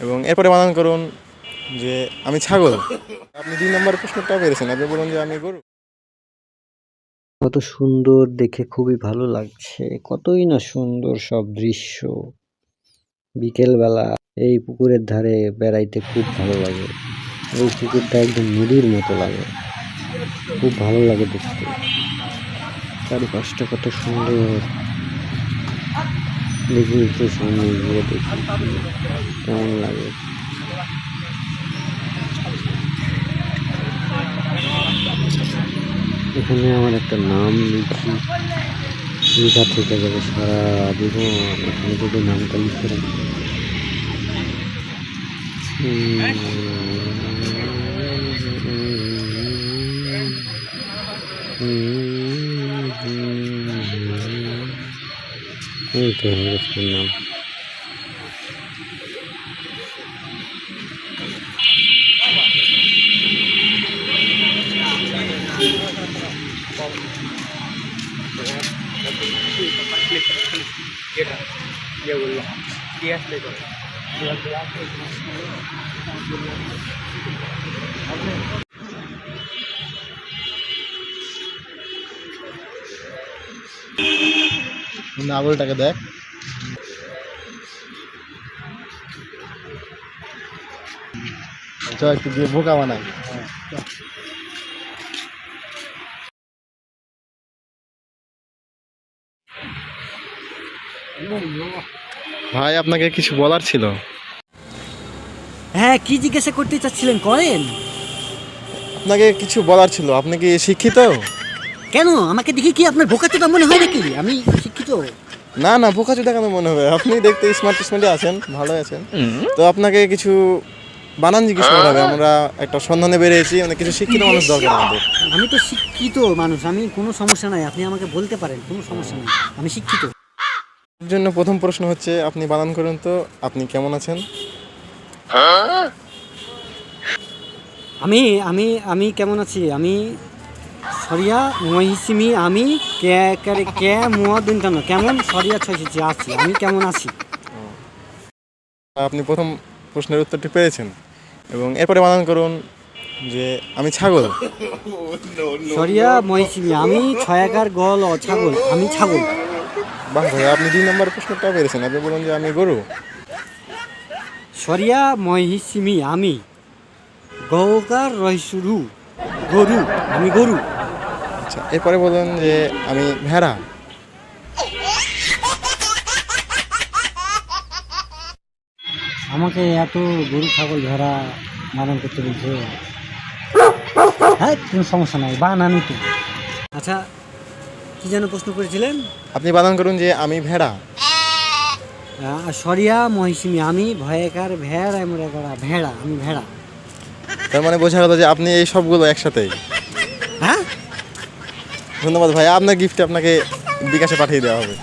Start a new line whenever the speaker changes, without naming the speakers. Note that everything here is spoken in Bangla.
এবং এরপরে বানান করুন যে আমি ছাগল। আপনি 2 নম্বর প্রশ্নটা পেরেছেন, আপনি বলুন যে আমি গরু।
কত সুন্দর দেখে, খুবই ভালো লাগছে। কতই না সুন্দর সব দৃশ্য। বিকেলবেলা এই পুকুরের ধারে বেড়াইতে খুব ভালো লাগে। এই পুকুরটা একদম নদীর মতো লাগে, খুব ভালো লাগে দেখতে। চারিপাশটা কত সুন্দর। দেখি একটু সামনে গিয়ে দেখি কেমন লাগে। এখানে আমার একটা নাম লিখি, লেখা থেকে যাবে সারা জীবন। এখানে যদি নামটা লিখে রাখি। এই তো হয়ে গেছে নাম।
নাগলটাকে দেখ। চল একটু দিয়ে বোকা বানাই। ভাই আপনাকে কিছু বলার ছিল।
হ্যাঁ, কি জিজ্ঞাসা করতে চাচ্ছিলেন করেন?
আপনাকে কিছু বলার ছিল, আপনি কি শিক্ষিত?
কেন আমাকে দেখে কি আপনার বোকাচোদা মনে হয় নাকি? আমি শিক্ষিত?
না না, বোকাচোদা কেন মনে হবে? আপনি দেখতে স্মার্ট স্মার্টই আছেন, ভালোই আছেন। তো আপনাকে কিছু বানান জিজ্ঞেস করা হবে। আমরা একটা সন্ধানে বেরিয়েছি, মানে কিছু শিক্ষিত মানুষ দরকার আমাদের।
আমি তো শিক্ষিত মানুষ, আমি কোনো সমস্যা নাই, আপনি আমাকে বলতে পারেন, কোনো সমস্যা নেই, আমি শিক্ষিত।
এর জন্য প্রথম প্রশ্ন হচ্ছে আপনি বানান করুন তো, আপনি কেমন আছেন?
আমি আমি আমি কেমন আছি? আমি সরিয়া মহিসিমি আমি কে কে কে মুয়া দুনটানো কেমন সরিয়া ছয়সিছি আছি, আমি কেমন আছি?
আপনি প্রথম প্রশ্নের উত্তরটি পেয়েছেন এবং এরপরে বানান করুন যে আমি ছাগল।
সরিয়া মহিসিমি আমি ছয়াকার গল ও ছাগল, আমি ছাগল।
বাহ ভাই, আপনি 2 নম্বর প্রশ্নটা পেরেছেন, আপনি বলুন যে আমি গরু।
সরিয়া মহিসিমি আমি গৌকার রহিসুরু গরু, আমি গরু।
আচ্ছা, এরপরে বলুন যে আমি ভেড়া।
আমাকে এত গরু ছাগল ভেড়া বানান করতে বলছে। হ্যাঁ, কোনো সমস্যা নাই, বানানি তো। আচ্ছা, কি যেন প্রশ্ন করেছিলেন?
আপনি বানান করুন যে আমি ভেড়া।
সরিয়া মহিসিমি আমি ভয়েকার ভেড়া এমরা করা ভেড়া, আমি ভেড়া।
তার মানে বোঝা গেল যে আপনি এই সবগুলো একসাথেই।
হ্যাঁ,
ধন্যবাদ ভাই, আপনার গিফট আপনাকে বিকাশে পাঠিয়ে দেওয়া হবে।